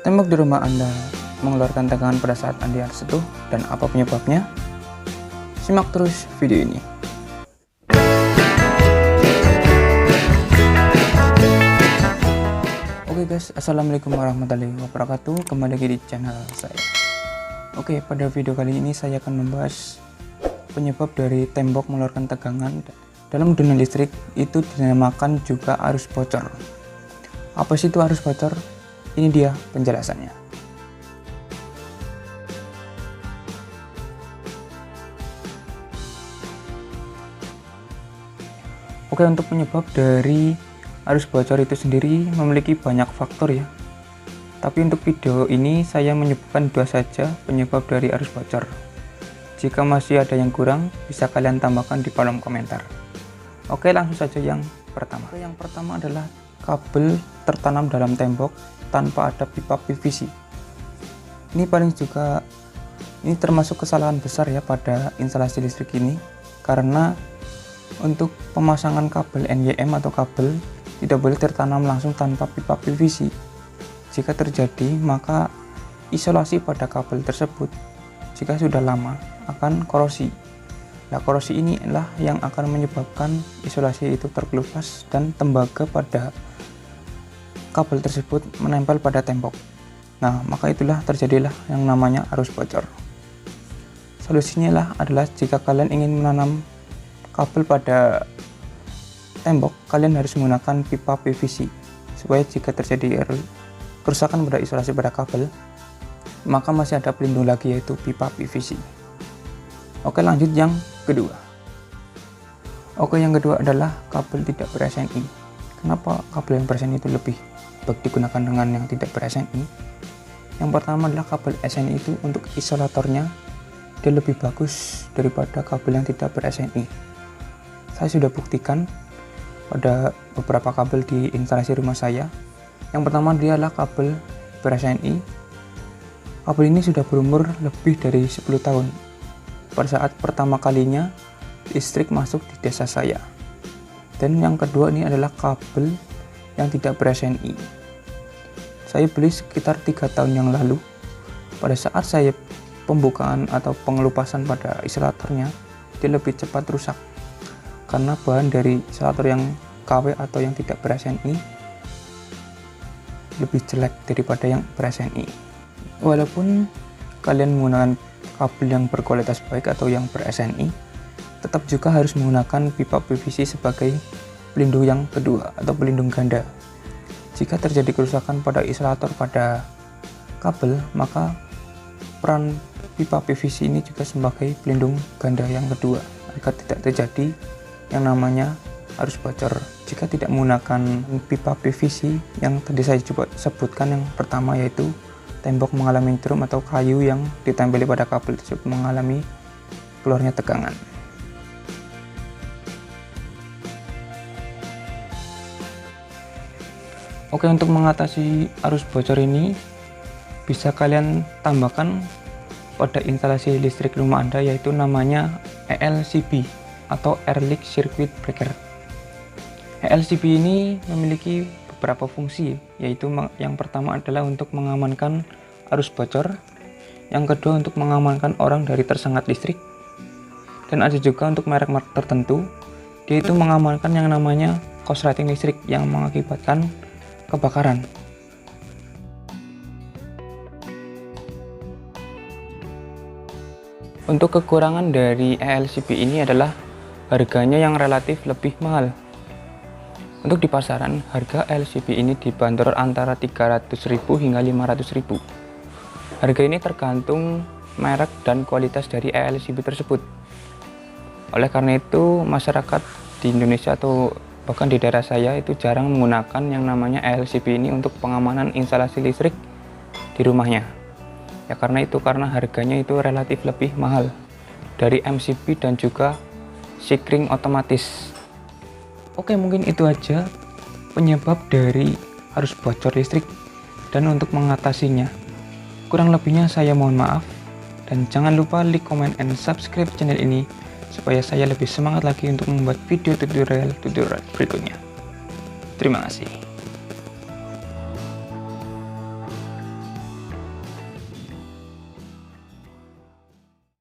Tembok di rumah Anda mengeluarkan tegangan pada saat Anda sentuh dan apa penyebabnya? Simak terus video ini. Oke guys, assalamualaikum warahmatullahi wabarakatuh. Kembali lagi di channel saya. Oke, pada video kali ini saya akan membahas penyebab dari tembok mengeluarkan tegangan dalam dunia listrik, itu dinamakan juga arus bocor. Apa sih itu arus bocor? Ini dia penjelasannya. Oke, untuk penyebab dari arus bocor itu sendiri memiliki banyak faktor ya. Tapi untuk video ini saya menyebutkan dua saja penyebab dari arus bocor. Jika masih ada yang kurang, bisa kalian tambahkan di kolom komentar. Oke, langsung saja yang pertama. Yang pertama adalah kabel tertanam dalam tembok tanpa ada pipa PVC. Ini termasuk kesalahan besar ya pada instalasi listrik ini, karena untuk pemasangan kabel NYM atau kabel tidak boleh tertanam langsung tanpa pipa PVC. Jika terjadi, maka isolasi pada kabel tersebut jika sudah lama akan korosi. Nah, korosi ini adalah yang akan menyebabkan isolasi itu terkelupas dan tembaga pada kabel tersebut menempel pada tembok. Nah, maka itulah terjadilah yang namanya arus bocor. Solusinya adalah jika kalian ingin menanam kabel pada tembok, kalian harus menggunakan pipa PVC supaya jika terjadi kerusakan pada isolasi pada kabel, maka masih ada pelindung lagi, yaitu pipa PVC. Oke, lanjut yang kedua. Oke, yang kedua adalah kabel tidak ber-SNI. Kenapa kabel yang ber-SNI itu lebih baik digunakan dengan yang tidak ber-SNI? Yang pertama adalah kabel SNI itu untuk isolatornya dia lebih bagus daripada kabel yang tidak ber-SNI. Saya sudah buktikan pada beberapa kabel di instalasi rumah saya. Yang pertama dia adalah kabel ber-SNI. Kabel ini sudah berumur lebih dari 10 tahun pada saat pertama kalinya listrik masuk di desa saya. Dan yang kedua ini adalah kabel yang tidak ber-SNI. Saya beli sekitar 3 tahun yang lalu. Pada saat saya pembukaan atau pengelupasan pada isolatornya, dia lebih cepat rusak karena bahan dari isolator yang KW atau yang tidak ber-SNI lebih jelek daripada yang ber-SNI. Walaupun kalian menggunakan kabel yang berkualitas baik atau yang ber-SNI, tetap juga harus menggunakan pipa PVC sebagai pelindung yang kedua atau pelindung ganda. Jika terjadi kerusakan pada isolator pada kabel, maka peran pipa PVC ini juga sebagai pelindung ganda yang kedua agar tidak terjadi yang namanya arus bocor. Jika tidak menggunakan pipa PVC yang tadi saya coba sebutkan, yang pertama yaitu tembok mengalami drum atau kayu yang ditempeli pada kabel tersebut mengalami keluarnya tegangan. Oke, untuk mengatasi arus bocor ini bisa kalian tambahkan pada instalasi listrik rumah Anda, yaitu namanya ELCB atau Air Leak Circuit Breaker. ELCB ini memiliki beberapa fungsi, yaitu yang pertama adalah untuk mengamankan arus bocor, yang kedua untuk mengamankan orang dari tersengat listrik, dan ada juga untuk merek-merek tertentu, yaitu mengamankan yang namanya korsleting listrik yang mengakibatkan kebakaran. Untuk kekurangan dari ELCB ini adalah harganya yang relatif lebih mahal. Untuk di pasaran, harga ELCB ini dibanderol antara 300.000 hingga 500.000. Harga ini tergantung merek dan kualitas dari ELCB tersebut. Oleh karena itu, masyarakat di Indonesia atau bahkan di daerah saya itu jarang menggunakan yang namanya ELCB ini untuk pengamanan instalasi listrik di rumahnya. Ya karena harganya itu relatif lebih mahal dari MCB dan juga Sikring otomatis. Oke, mungkin itu aja penyebab dari arus bocor listrik dan untuk mengatasinya. Kurang lebihnya saya mohon maaf, dan jangan lupa like, comment, and subscribe channel ini supaya saya lebih semangat lagi untuk membuat video tutorial berikutnya. Terima kasih.